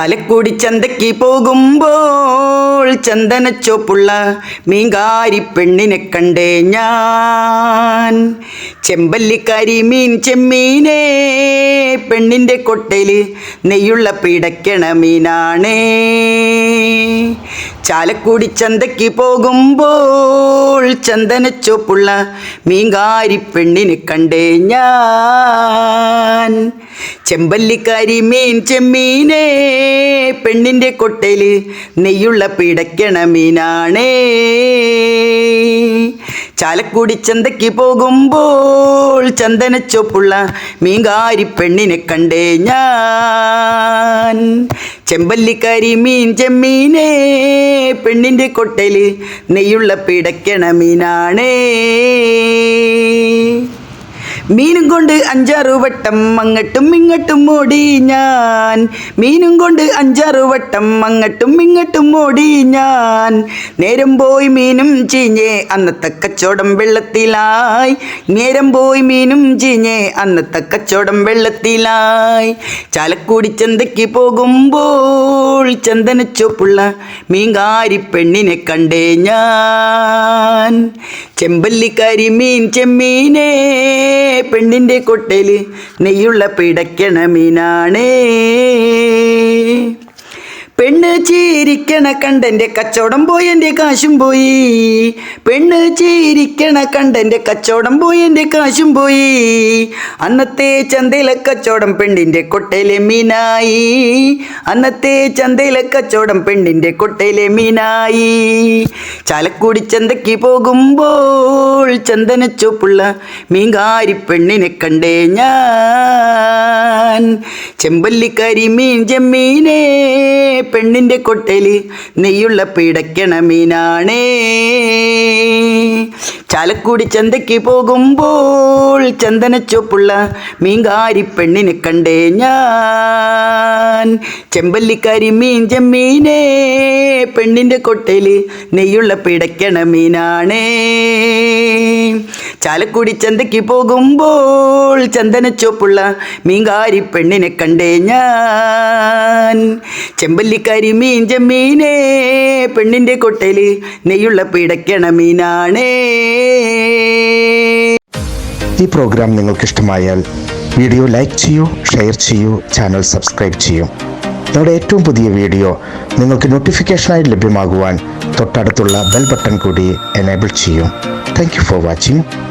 ചാലക്കുടി ചന്തയ്ക്ക് പോകുമ്പോൾ ചന്ദനച്ചോപ്പുള്ള മീൻകാരി പെണ്ണിനെ കണ്ടേ ഞാൻ. ചെമ്പല്ലിക്കാരി മീൻ ചെമ്മീനേ, പെണ്ണിൻ്റെ കൊട്ടയിൽ നെയ്യുള്ള പിടയ്ക്കണ മീനാണേ. ചാലക്കുടി ചന്തയ്ക്ക് പോകുമ്പോൾ ചന്ദനച്ചോപ്പുള്ള മീൻകാരി പെണ്ണിനെ കണ്ടേ ഞാൻ. ചെമ്പല്ലിക്കാരി മീൻ ചെമ്മീനേ, പെണ്ണിൻ്റെ കൊട്ടയിൽ നെയ്യുള്ള പിടയ്ക്കണ മീനാണേ. ചാലക്കുടി ചന്തയ്ക്ക് പോകുമ്പോൾ ചന്ദനച്ചോപ്പുള്ള മീൻകാരി പെണ്ണിനെ കണ്ടേ ഞാൻ. ചെമ്പല്ലിക്കാരി മീൻ ചെമ്മീനേ, പെണ്ണിൻ്റെ കൊട്ടയിൽ നെയ്യുള്ള പിടയ്ക്കണ മീനാണേ. മീനും കൊണ്ട് 5-6 വട്ടം അങ്ങട്ടും ഇങ്ങട്ടും ഓടി ഞാൻ. മീനും കൊണ്ട് 5-6 വട്ടം അങ്ങട്ടും ഇങ്ങട്ടും ഓടി ഞാൻ. നേരം പോയി മീനും ചീഞ്ഞേ അന്നത്തെ കച്ചവടം വെള്ളത്തിലായി. നേരം പോയി മീനും ചീഞ്ഞേ അന്നത്തെ കച്ചവടം വെള്ളത്തിലായി. ചാലക്കുടി ചന്തയ്ക്ക് പോകുമ്പോൾ ചന്ദനച്ചോപ്പുള്ള മീൻകാരി പെണ്ണിനെ കണ്ടേ ഞാൻ. ചെമ്പല്ലിക്കാരി മീൻ ചെമ്മീനേ, പെണ്ണിൻ്റെ കൊട്ടയിൽ നെയ്യുള്ള പിടയ്ക്കണ മീനാണേ. പെണ്ണ് ചീരിക്കണ കണ്ടെൻ്റെ കച്ചവടം പോയി എൻ്റെ കാശും പോയി. പെണ്ണ് ചീരിക്കണ കണ്ടെൻ്റെ കച്ചവടം പോയി എൻ്റെ കാശും പോയി. അന്നത്തെ ചന്തയിലെ കച്ചവടം പെണ്ണിൻ്റെ കൊട്ടയിലെ മീനായി. അന്നത്തെ ചന്തയിലെ കച്ചവടം പെണ്ണിൻ്റെ കൊട്ടയിലെ മീനായി. ചാലക്കുടി ചന്തയ്ക്ക് പോകുമ്പോൾ ചന്ദനച്ചോപ്പുള്ള മീൻകാരി പെണ്ണിനെ കണ്ടേ ഞാൻ. ചെമ്പല്ലിക്കാരി മീൻ ചെമ്മീനേ, പെണ്ണിൻ്റെ കൊട്ടയിൽ നെയ്യുള്ള പിടയ്ക്കണ മീനാണേ. ചാലക്കുടി ചന്തയ്ക്ക് പോകുമ്പോൾ ചന്ദനച്ചോപ്പുള്ള മീൻകാരി പെണ്ണിനെ കണ്ടേ ഞാൻ. ചെമ്പല്ലിക്കാരി മീൻ ചെമ്മീനേ, പെണ്ണിൻ്റെ കൊട്ടയിൽ നെയ്യുള്ള പിടയ്ക്കണ മീനാണേ. ചാലക്കുടി ചന്തയ്ക്ക് പോകുമ്പോൾ ചന്ദനച്ചോപ്പുള്ള മീൻകാരി പെണ്ണിനെ കണ്ടേ ഞാൻ. ചെമ്പല്ലിക്കാരി മീൻ ചെമ്മീനേ, പെണ്ണിൻ്റെ കൊട്ടയിൽ നെയ്യുള്ള പിടയ്ക്കണ മീനാണേ. ഈ പ്രോഗ്രാം നിങ്ങൾക്ക് ഇഷ്ടമായാൽ വീഡിയോ ലൈക്ക് ചെയ്യൂ, ഷെയർ ചെയ്യൂ, ചാനൽ സബ്സ്ക്രൈബ് ചെയ്യൂ. ഞങ്ങളുടെ ഏറ്റവും പുതിയ വീഡിയോ നിങ്ങൾക്ക് നോട്ടിഫിക്കേഷനായി ലഭ്യമാകുവാൻ തൊട്ടടുത്തുള്ള ബെൽ ബട്ടൺ കൂടി എനേബിൾ ചെയ്യൂ. Thank you for watching.